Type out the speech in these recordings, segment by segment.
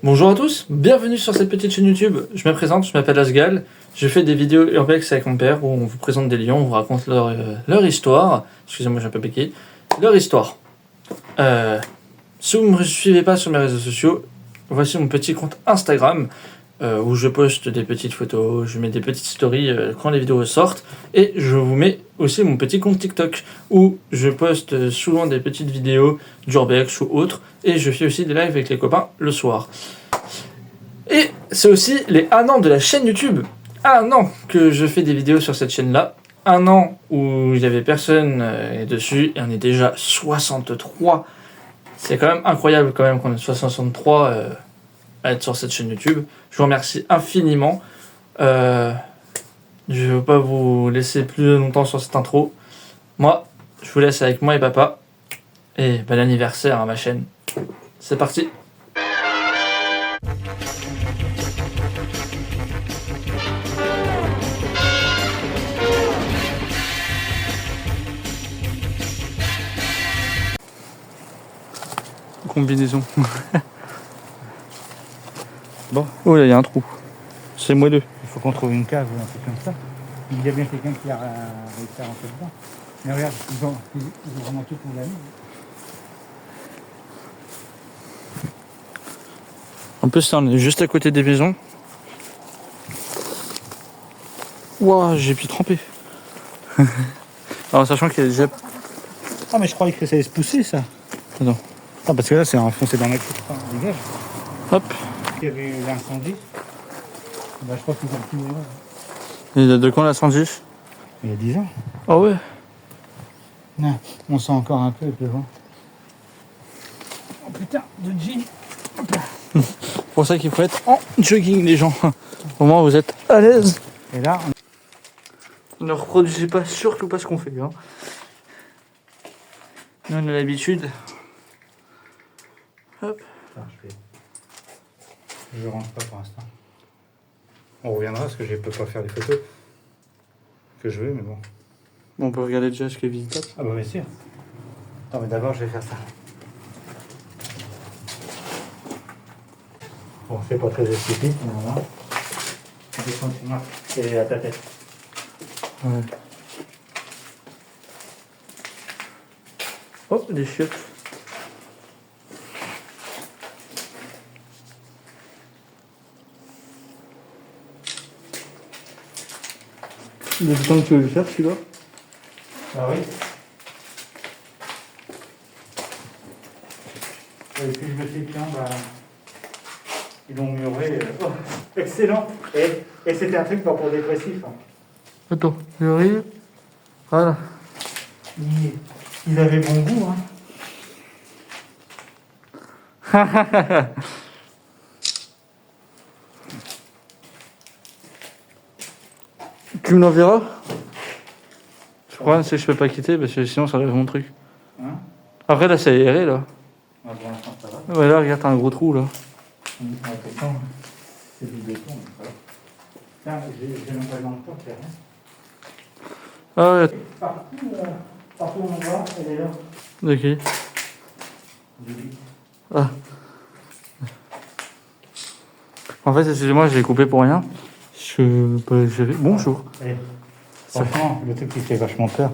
Bonjour à tous, bienvenue sur cette petite chaîne YouTube. Je me présente, je m'appelle Asgal. Je fais des vidéos urbex avec mon père où on vous présente des lions, on vous raconte leur histoire. Excusez-moi, j'ai un peu piqué. Leur histoire. Si vous ne me suivez pas sur mes réseaux sociaux, voici mon petit compte Instagram où je poste des petites photos, je mets des petites stories quand les vidéos sortent. Et je vous mets aussi mon petit compte TikTok où je poste souvent des petites vidéos d'urbex ou autres. Et je fais aussi des lives avec les copains le soir. Et c'est aussi les 1 an de la chaîne YouTube. 1 an que je fais des vidéos sur cette chaîne-là. 1 an où il n'y avait personne dessus et on est déjà 63. C'est quand même incroyable quand même qu'on ait 63 à être sur cette chaîne YouTube. Je vous remercie infiniment. Je ne veux pas vous laisser plus longtemps sur cette intro. Moi, je vous laisse avec moi et papa. Et bon anniversaire à ma chaîne. C'est parti. Combinaison. Bon, Oh là, il y a un trou. C'est moelleux. il faut qu'on trouve une cave ou un truc comme ça. Il y a bien quelqu'un qui a réussi à rentrer dedans. Mais regarde, ils ont vraiment tout pour la nuit. En plus, là, on est juste à côté des maisons. Ouah, j'ai pu tremper. Alors, sachant qu'il y a déjà. Ah, mais je croyais que ça allait se pousser, ça. Attends. Ah, parce que là, c'est enfoncé dans la cour. Enfin, dégage. Hop. Il y avait eu l'incendie. Bah, je crois qu'ils ont fini là. Il y a de quand l'incendie? Il y a 10 ans. Ah ouais. Non, on sent encore un peu devant. Oh putain, de jean. C'est pour ça qu'il faut être en jogging, les gens. Au moins, vous êtes à l'aise. Et là, Ne reproduisez pas surtout pas ce qu'on fait. Hein. Nous, on a l'habitude. Hop. je rentre pas pour l'instant. On reviendra parce que je peux pas faire les photos que je veux, mais bon. Bon, on peut regarder déjà ce qui est visitable. Ah, bah, bien sûr. Attends, mais d'abord, je vais faire ça. Bon, c'est pas très esthétique, mais voilà. Descends, tu marches. Et à ta tête. Ouais. Oh, des chiottes. Depuis quand tu veux le faire, celui-là? Ah oui. Et puis je me suis dit, tiens, bah, ils l'ont muré. Oh, excellent. Et c'était un truc pas pour dépressif. Hein. Attends, j'arrive. Voilà. Ils avaient bon goût. Hein. Tu me l'enverras? Le problème, c'est que je peux pas quitter parce que sinon ça enlève mon truc. Hein. Après, là, c'est aéré, là. Ah, pour l'instant, ça va. Ouais, là, regarde, t'as un gros trou, là. On dit qu'on a fait ça. C'est du béton, mais ça va. Tiens, j'ai même pas dans le temps, c'est rien. Ah ouais, Partout où on va, elle est là. ok. Ah. En fait, excusez-moi, je l'ai coupé pour rien. Bonjour. Et, franchement, le truc qui fait vachement peur.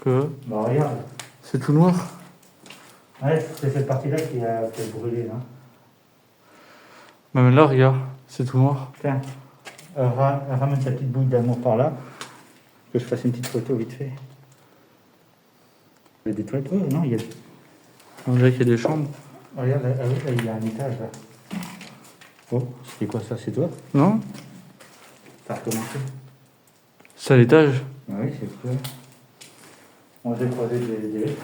Que Bah regarde. c'est tout noir. Ouais, c'est cette partie-là qui a brûlé, là. Même là, regarde, c'est tout noir. Tiens, ramène ta petite bouille d'amour par là. Que je fasse une petite photo vite fait. Il y a des toilettes. Oh non, il y a... On dirait qu'il y a des chambres. Regarde, là, il y a un étage, là. Oh, c'était quoi ça? C'est toi? Non? Ça a recommencé. C'est à l'étage. Ah oui, c'est quoi? On va décroiser des...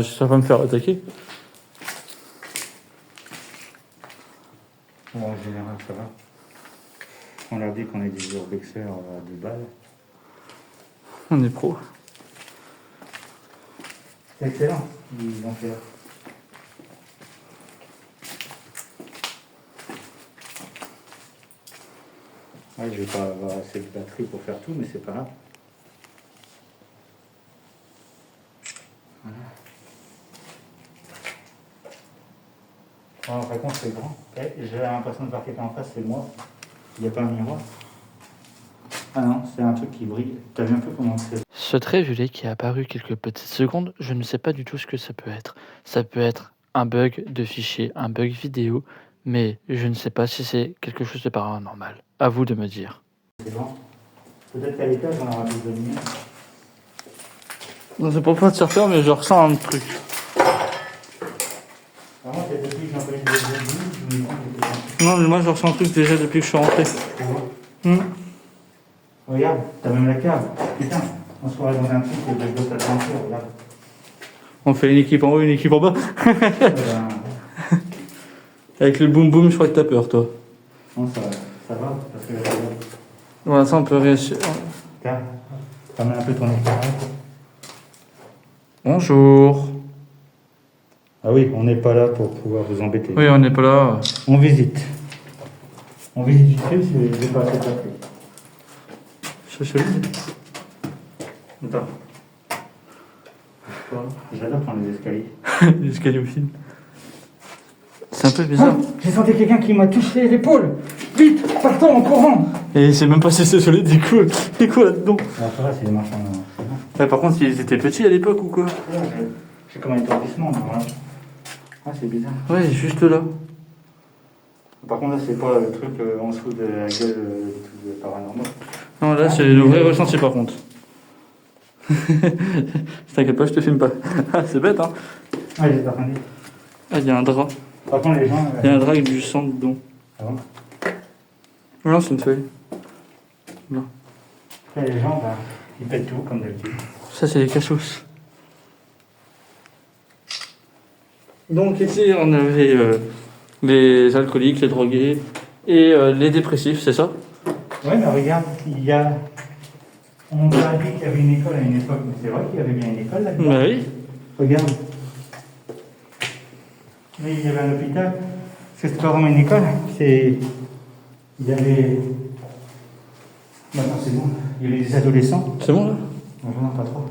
Ça va me faire attaquer. Bon, en général, ça va. On leur dit qu'on est des urbexeurs à 2 balles. On est pro. C'est excellent, ils ont fait là. Ouais, je vais pas avoir assez de batterie pour faire tout, mais c'est pas grave. Voilà. En réponse, c'est grand. J'ai l'impression de voir quelqu'un en face, c'est moi. Il n'y a pas un miroir. Ah non, c'est un truc qui brille. T'as vu un peu comment c'est? Ce trait violet qui est apparu quelques petites secondes, je ne sais pas du tout ce que ça peut être. Ça peut être un bug de fichier, un bug vidéo, mais je ne sais pas si c'est quelque chose de paranormal. À vous de me dire. C'est grand. Peut-être qu'à l'étage, on aura plus de lumière. Non, c'est pour pas te faire peur, mais je ressens un truc. Vraiment, c'est depuis que j'ai envoyé des vidéos, je me dis que Non, mais moi je ressens un truc déjà depuis que je suis rentré. c'est bon. Hmm. Regarde, t'as même la cave. Putain, on se croirait dans un truc de d'autres aventures, regarde. On fait une équipe en haut, une équipe en bas. Ben, Avec le boom boom, je crois que t'as peur, toi. non, ça va, parce que Voilà, ça on peut réussir. tiens, t'as mis un peu ton éclairage. Bonjour. Ah oui, on n'est pas là pour pouvoir vous embêter. Oui, on n'est pas là. On visite. On visite du fait, c'est pas assez tapé. Je suis Attends. J'adore prendre les escaliers. L'escalier au film. C'est un peu bizarre. Ah, j'ai senti quelqu'un qui m'a touché l'épaule. Vite, partons en courant. Et c'est même pas si c'est solide, du coup. C'est quoi là-dedans? Ah, ça va, c'est des marchands. Ouais, par contre, ils étaient petits à l'époque ou quoi? C'est comme un établissement, moi. Ah, c'est bizarre. Ouais, juste là. Par contre, là, c'est pas le truc en dessous de la gueule du truc de paranormal. Non, là, c'est le vrai ressenti par contre. T'inquiète pas, je te filme pas. Ah, c'est bête, hein. Ah, j'ai pas rien dit. Ah, il y a un drap. Par contre, les gens. Il y a un drap avec du sang dedans. Ah bon. Non, c'est une feuille. Non. Après, les gens, bah, ils pètent tout, comme d'habitude. Ça, c'est les cassos. Donc ici, on avait les alcooliques, les drogués et les dépressifs, c'est ça? Ouais, mais regarde, il y a. On t'a dit qu'il y avait une école à une époque, mais c'est vrai qu'il y avait bien une école là-dedans. Bah oui. Regarde. Mais il y avait un hôpital. Parce que c'est pas vraiment une école, c'est. Il y avait. Maintenant, c'est bon. Il y avait des adolescents. C'est bon là? Non, pas trop.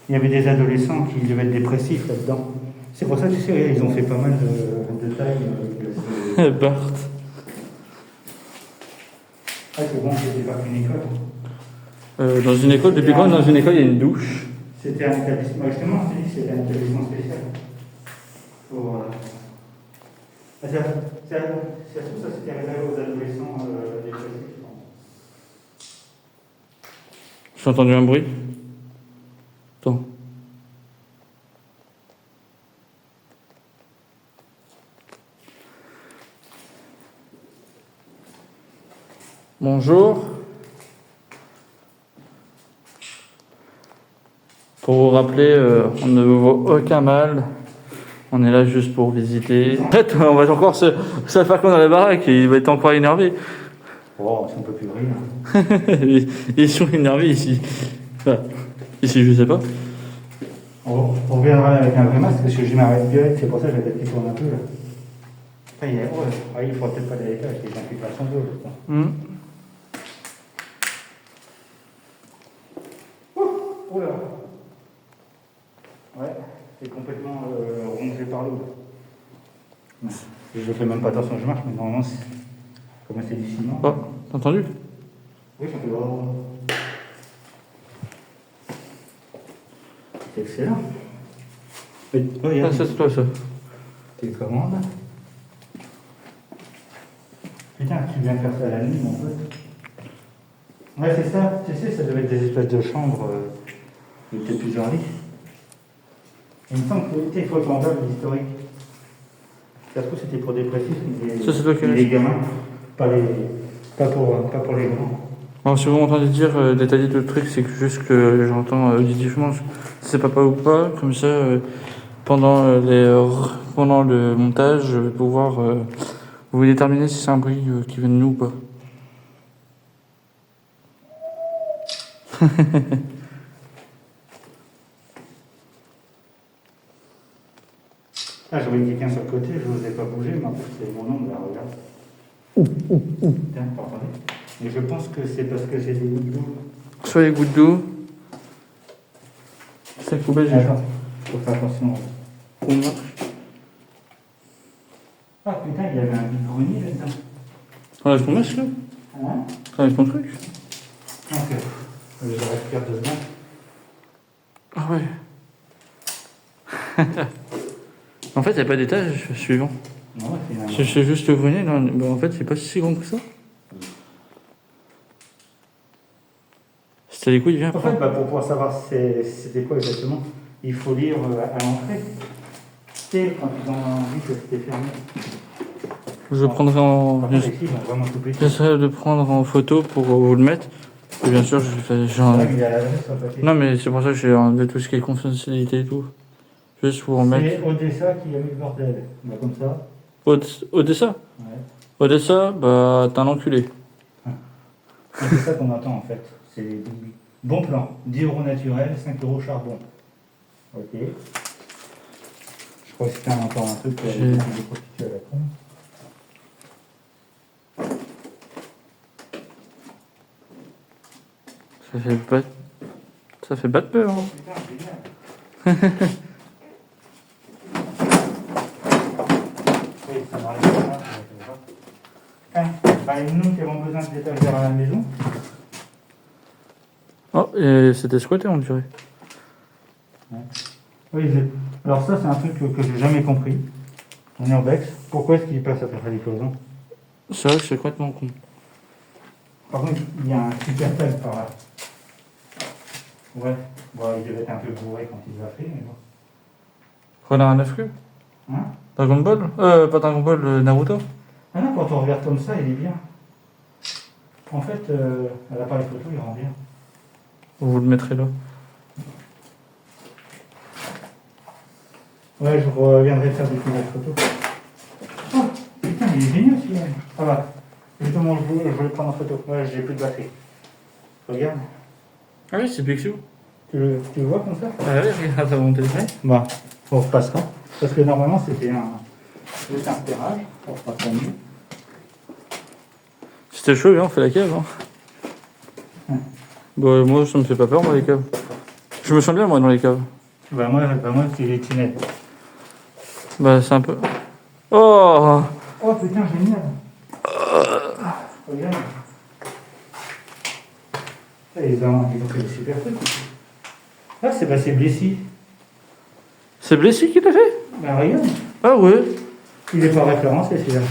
Il y avait des adolescents qui devaient être dépressifs là-dedans. C'est pour ça que tu sais, ils ont fait pas mal de tailles. Bart. Ah, c'est bon, c'était pas qu'une école. Dans une école, depuis quand dans une école il y a une douche? C'était un établissement, justement, je t'ai dit, c'était un établissement spécial. Pour. Ça, ça, ça c'était réservé aux adolescents dépressifs, je pense. J'ai entendu un bruit. Attends. Bonjour. Pour vous rappeler, on ne vous voit aucun mal. On est là juste pour visiter. En fait, on va encore se faire qu'on dans la baraque et il va être encore énervé. Oh, si on peut plus rire. Ils sont énervés ici. Enfin, ici, je sais pas. On reviendra avec un vrai masque parce que je m'arrête bien, c'est pour ça que j'ai peut-être qu'il tourne un peu là. Enfin, il faudra peut-être pas aller à l'étage, il y a des gens qui passent en dos. Oh là. Ouais, c'est complètement rongé par l'eau. Je fais même pas attention, je marche, mais normalement, comme c'est du ciment. Oh, t'as entendu? Oui, ça peut vraiment. C'est excellent. Ah, ça, c'est toi, ça. Tes commandes. Putain, tu viens faire ça à la nuit, mon pote. Ouais, c'est ça. Tu sais, ça devait être des espèces de chambres. Il y a peut-être plusieurs lits. Il me semble que il faut qu'on regarde l'historique. Ça se trouve, c'était pour dépressifs, mais Ça, c'est toi qui les gamins, pas pour les grands. Bon, si vous m'entendez dire détailler le truc, c'est que juste que j'entends auditivement, si c'est papa ou pas, comme ça, pendant le montage, je vais pouvoir vous déterminer si c'est un bruit qui vient de nous ou pas. Ah, je voyais quelqu'un sur le côté, je n'osais pas bouger, mais en fait, c'est mon ombre, là, regarde. Tiens, pas entendu. Mais je pense que c'est parce que j'ai des gouttes d'eau. Soit les gouttes d'eau. C'est la poubelle, j'ai Attends, faut faire attention. On marche. Ah putain, il y avait un vide-grenier là-dedans. Enlève ton masque là. Hein? Enlève ton truc. Ok. Je récupère 2 secondes. Ah ouais. En fait, il n'y a pas d'étage suivant. Non, finalement. C'est juste le grenier. Là. Bah, en fait, c'est pas si grand que ça. C'était les couilles, viens. En fait, pour pouvoir savoir c'était quoi exactement, il faut lire à l'entrée. C'est quand ils ont dit que c'était fermé. Je prendrai en. Par contre, ici, ils vont vraiment couper. J'essaierai de prendre en photo pour vous le mettre. Et bien sûr, j'ai un. Ouais, il y a l'adresse sur le papier. Non, mais c'est pour ça que j'ai enlevé tout ce qui est confidentialité et tout. Juste pour en mettre. C'est Odessa qui a mis le bordel. Bah, comme ça. Odessa Ouais. Odessa, bah, t'es un enculé. C'est ça qu'on attend en fait. C'est bon plan. 10 € naturel, 5 € charbon. Ok. Je crois que c'était encore un truc qui avait été prostitué à la con. Ça fait pas de peur. Hein. Putain, génial. Oui, ça m'arrive pas. Bah, nous qui avons besoin d'étagères à la maison. Oh, et c'était squatté, on dirait. Ouais. Oui, alors ça, c'est un truc que j'ai jamais compris. En urbex, pourquoi est-ce qu'il passe à faire des cloisons? C'est vrai que c'est complètement con. Par contre, il y a un super tel par là. Ouais, bon, il devait être un peu bourré quand il l'a fait, mais bon. Renard à 9 rues Hein? Dragon Ball pas Dragon Ball, Naruto. Ah non, quand on regarde comme ça, il est bien. En fait, à l'appareil photo, il rend bien. Vous le mettrez là. Ouais, je reviendrai faire des petites photos. Oh, putain, il est génial celui-là. Ça va. Justement, je voulais prendre en photo. Ouais, j'ai plus de batterie. Regarde. Ah oui, c'est Picsou. Tu le vois comme ça? Ah oui, regarde à mon téléphone. Bon, on repassera. Parce que normalement, c'était juste un repérage. On repassera mieux. C'était chaud, bien, on fait la cave. Hein. Bon, moi, ça me fait pas peur, moi, les caves. Je me sens bien, moi, dans les caves. Bah moi c'est les tinettes. Bah, c'est un peu. Oh Oh putain, génial. Regarde. Ils ont fait des super trucs. Ah, c'est Blessy. C'est Blessy qui l'a fait? Bah regarde. Ah ouais. Il est pas référencé celui-là.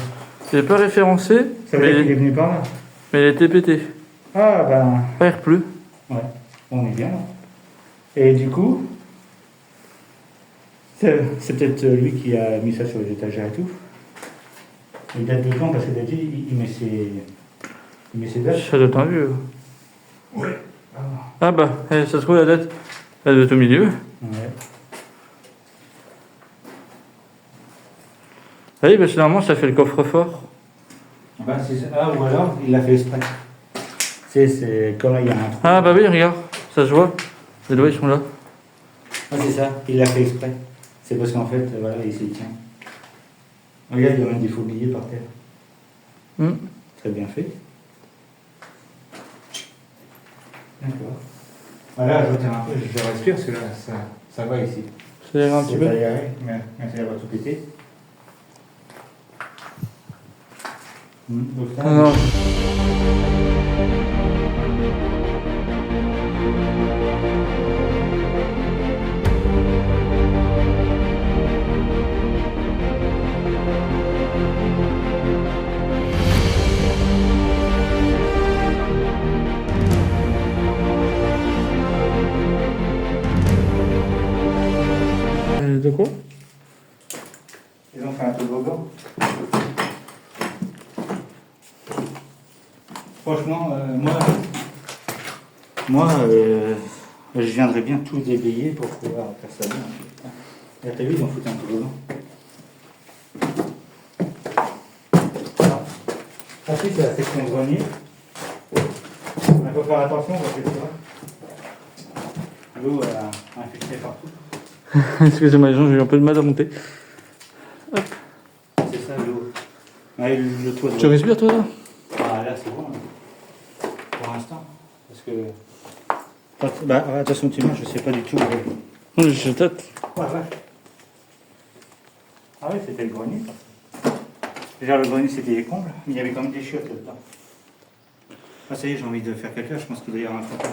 Il n'est pas référencé, Ça veut dire qu'il est venu par là. mais il a été pété. Ah ben. Ah, il pleut. Ouais, on est bien là. Et du coup, c'est peut-être lui qui a mis ça sur les étagères et tout. Il date de quand? Parce que d'habitude, il met ses dates. Ça doit être un vieux. Ouais. Ah bah, ça se trouve la date, elle doit être au milieu. Ouais. Ah oui, bah généralement ça fait le coffre-fort. Bah, c'est ça. Ah, ou alors, il l'a fait exprès. C'est comme là, il y a un trou. Ah bah oui, regarde, ça se voit. Les doigts ils sont là. Ah, c'est ça, il l'a fait exprès. C'est parce qu'en fait, voilà, il s'y tient. Regarde, il y a même des faux billets par terre. Très bien fait. D'accord. Voilà, je retire un peu, je respire parce que là, ça va ici. Ça ira un petit peu. Aéré, mais ça va tout péter. Donc là, Non. De quoi? ils ont fait un toboggan. Franchement, moi, je viendrais bien tout déblayer pour pouvoir faire ça bien. Là, t'as vu, ils ont foutu un toboggan. Ensuite, c'est la section grenier. Il faut faire attention parce que tu vois, l'eau a infiltré partout. Excusez-moi les gens, j'ai eu un peu de mal à monter. C'est ça l'eau. Ouais, le toit de Tu respires toi là? Ah là c'est bon. Là. Pour l'instant. Parce que. Bah, attention tu vois, je sais pas du tout. Oui, je tâte. Ouais, ouais. Ah oui, c'était le grenier. Déjà, le grenier, c'était les combles, mais il y avait quand même des chiottes là-dedans. Ah, ça y est, j'ai envie de faire caca, je pense qu'il doit y avoir un caca.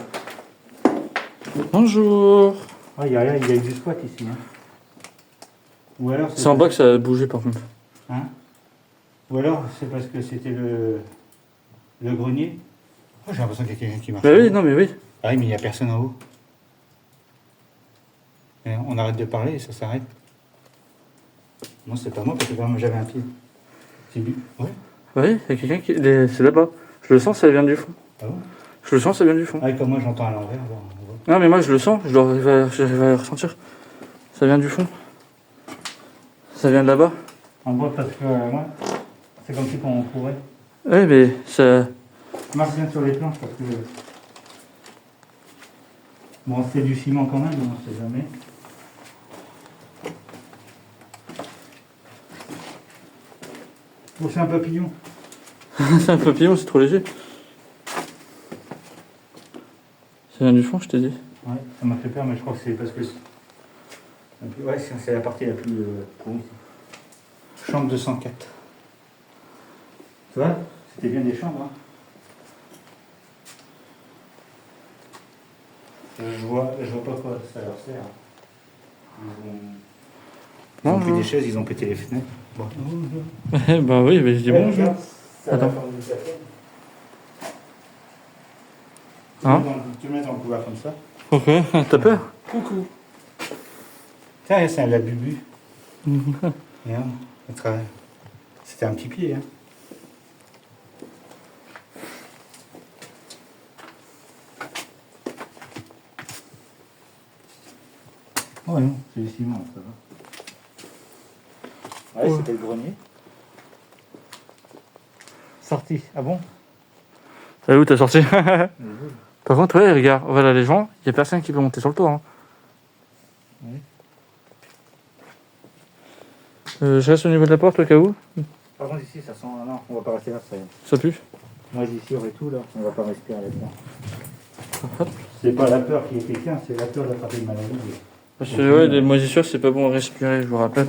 Bonjour. Ah, il y a eu du squat ici. Hein. Ou alors, C'est en bas que ça a bougé par contre. Hein? Ou alors, c'est parce que c'était le grenier. Oh, j'ai l'impression qu'il y a quelqu'un qui marche. Bah oui, non mais oui. Ah oui, mais il n'y a personne en haut. Et on arrête de parler et ça s'arrête. Non, c'est pas moi parce que moi j'avais un pied. C'est lui. Ouais. Oui, il y a quelqu'un qui... C'est là-bas. Je le sens, ça vient du fond. Ah bon? Je le sens, ça vient du fond. Ah, comme moi j'entends à l'envers. Bon, on voit. Non mais moi je le sens, j'arrive à le ressentir. Ça vient du fond. Ça vient de là-bas. On voit parce que moi, c'est comme si on courait. Ouais mais ça... Marche bien sur les planches parce que. Bon, c'est du ciment quand même, mais on sait jamais. Bon, c'est un papillon. c'est un papillon, c'est trop léger. Ça vient du fond, je t'ai dit. Ouais, ça m'a fait peur, mais je crois que c'est parce que. Ouais, c'est la partie la plus courue. Chambre 204. Tu vois, c'était bien des chambres. Hein. Je vois pas quoi ça leur sert. Ils ont pris des chaises, ils ont pété les fenêtres. Bon. bah oui, mais je dis bonjour. Regarde, ça Attends. va faire du café. Hein? Tu le mets dans le couloir comme ça. Ok, t'as peur? Coucou. Tiens, c'est un labubu. Regarde, au travers. C'était un petit pied. Hein. Oh non, c'est du ciment, ça va. Ouais, Ouais. c'était le grenier. Sorti. Ah bon? Et où t'as sorti? Par contre, ouais, regarde, voilà les gens, il y a personne qui peut monter sur le toit. Hein. Oui. Je reste au niveau de la porte au cas où. Par contre, ici, ça sent. Ah non, on va pas rester là, ça. Ça pue. Moi, d'ici, et tout, là, on va pas respirer là-dedans. C'est pas la peur qui est quelqu'un, c'est la peur d'attraper une maladie. Parce que ouais, les moisissures, c'est pas bon à respirer, je vous rappelle.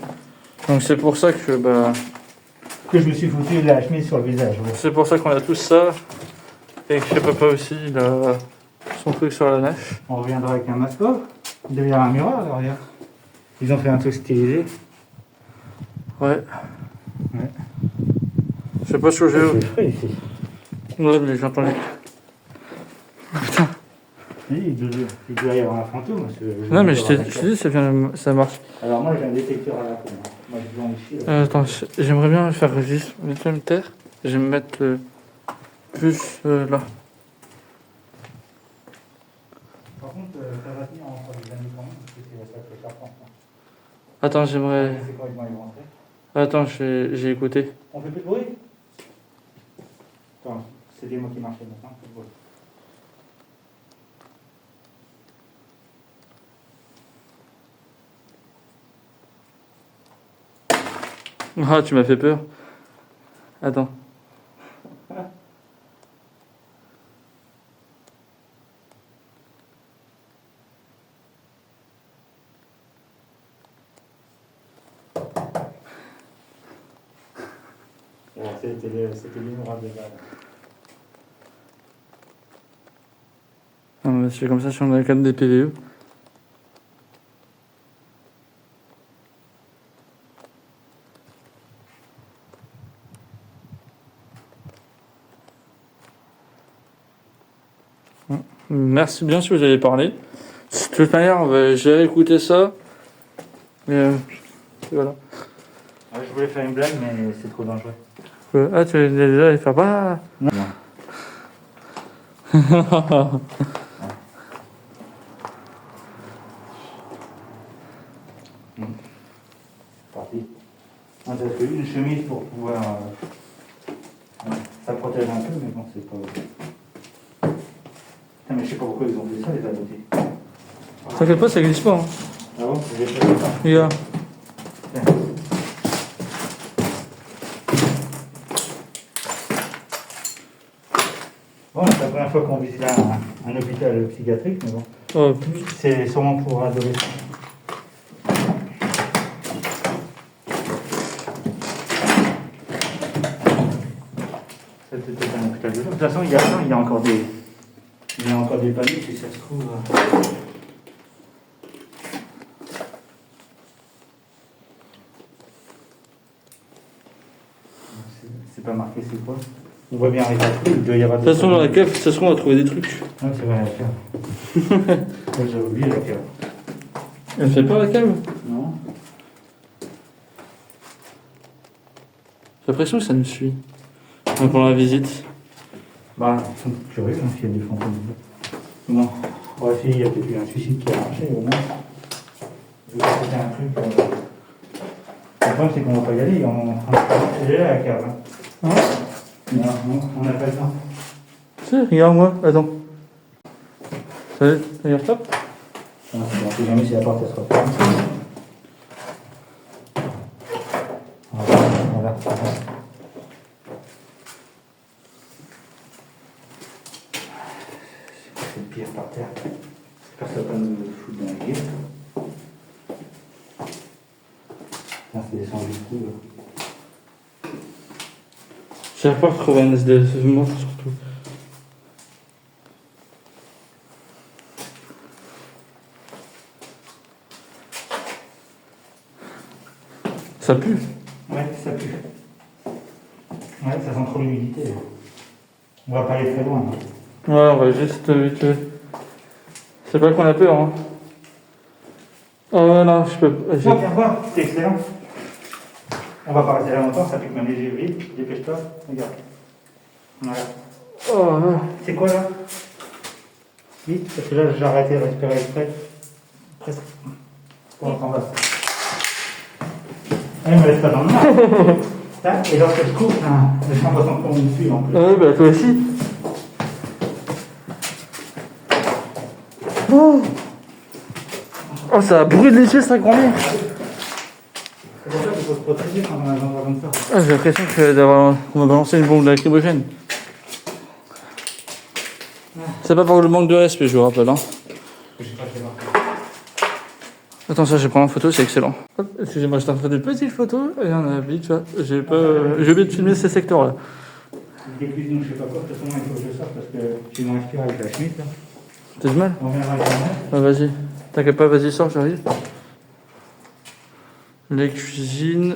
Donc c'est pour ça que bah. Que je me suis foutu de la chemise sur le visage. Ouais. C'est pour ça qu'on a tous ça. Et que papa aussi, il a son truc sur la neige. On reviendra avec un masque. Il devient un miroir, là, regarde. Ils ont fait un truc stylisé. Ouais. Ouais. Je sais pas ce que j'ai. C'est frais ici. Ouais, mais j'ai entendu. Putain. Il doit y avoir un fantôme. Non, mais je t'ai dit, ça marche. Alors moi, j'ai un détecteur à la con. Hein. Moi, je vais en chier. Là. Attends, j'aimerais bien faire juste. Je vais me taire. Je vais me mettre plus là. Par contre, ça va tenir entre les années quand même, parce que c'est ça que ça prend. Attends, j'aimerais. C'est quand ils vont y rentrer. Attends, j'ai écouté. On fait plus de bruit? Attends, c'était moi qui marchais maintenant. Plus de bruit. Ah, tu m'as fait peur. Attends. C'était l'innombrable de balles. Non, mais c'est comme ça si on a quand même des PVE. Merci bien si vous avez parlé. De toute manière, j'ai réécouté ça. Et voilà. Ouais, je voulais faire une blague, mais c'est trop dangereux. Ah, tu es déjà allé faire pas. Non. Parti. Parce qu'une chemise pour pouvoir. Ça protège un peu, mais bon, c'est pas. Putain, mais je sais pas pourquoi ils ont fait ça, les adoptés. T'inquiète pas, ça glisse pas. Hein. Ah bon? J'ai fait ça. Regarde. Bon, c'est la première fois qu'on visite un hôpital psychiatrique, mais bon. Oh, C'est sûrement pour adolescents. C'était peut-être un hôpital de jour. De toute façon, il y a encore des. Il y a encore des paniers si ça se trouve. C'est pas marqué, c'est quoi? On voit bien avec la clé, il doit y avoir De des. toute façon, dans la cave, ça se trouve, on va trouver des trucs. Ouais, c'est vrai, la cave. J'ai oublié la cave. Elle fait pas la cave? Non. J'ai l'impression que ça nous suit. Pendant la visite. Bah, ils sont curieux hein, s'il y a des fantômes. Bon, on va essayer, il y a peut-être eu un suicide qui a marché au moins. C'était un truc. Le problème, c'est qu'on va pas y aller. Elle est là, la cave. Hein. Non, on n'a pas le temps. Si, regarde-moi, attends. Ça regarde, top. On ne sait jamais si la porte elle sera fermée. Voilà. C'est le pire par terre. J'espère que ça va pas nous foutre dans la gueule. Là, c'est descendu du coup. J'arrive pas à retrouver un SDF, je me montre surtout. Ça pue. Ouais, ça pue. Ouais, ça sent trop l'humidité. On va pas aller très loin. Ouais, on va juste vite fait. C'est pas qu'on a peur, hein. Oh non, je peux pas. Viens voir, c'est excellent. On va pas rester là longtemps, ça pique même les yeux. Vite, dépêche-toi. Regarde. Voilà. Oh non. C'est quoi là? Vite, parce que là j'ai arrêté de respirer exprès. Presque. Pour entendre ça. Elle me laisse pas dans le noir. Et lorsqu'elle se coupe, le champ ressent comme une dessus en plus. Ouais, bah toi aussi. Oh, ça a brûlé les yeux, ça grand-mère. C'est pour ça qu'il faut se protéger quand on a un endroit comme ça. Ah, j'ai l'impression qu'on m'a balancé une bombe lacrymogène. C'est pas pour le manque de respect, je vous rappelle. Hein. Je sais pas, je vais voir. Attends, ça, je vais prendre en photo, c'est excellent. Hop, excusez-moi, je t'en fais des petites photos. Et on a vite, tu vois. J'ai oublié de filmer ces secteurs-là. Des cuisines, je sais pas quoi, de toute façon, il faut que je sorte parce que tu m'en respires avec la chemise. Là. T'as du mal? On viendra avec la main. Ah, vas-y. T'inquiète pas, vas-y, sors, j'arrive. Les cuisines.